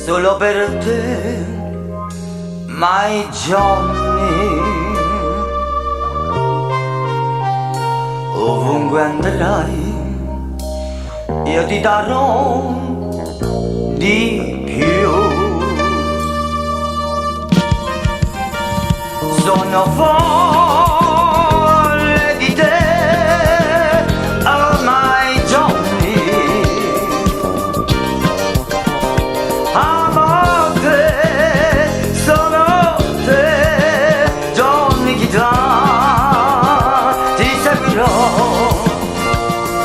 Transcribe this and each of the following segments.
solo per te, my Johnny. Ovunque andrai, io ti darò di più. Sono folle di te, oh my Johnny. Amo te, solo te, Johnny Guitar. Ti seguirò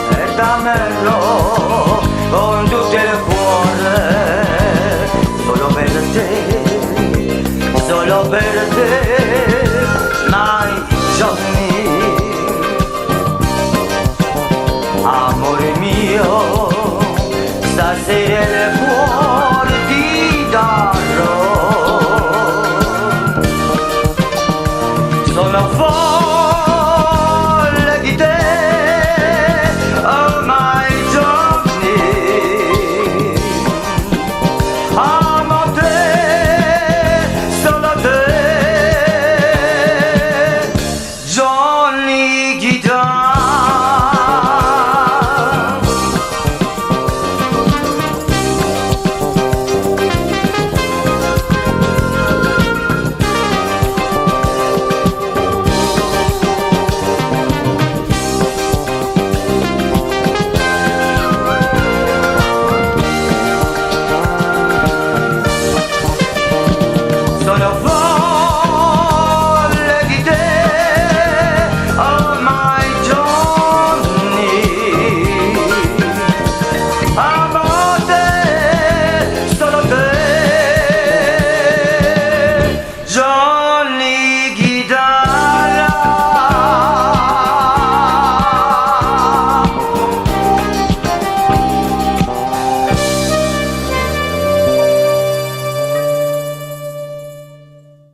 e t'amerò con tutto il cuore, solo per te, solo per te, my Johnny. Amore mio, stasera il cuore ti dà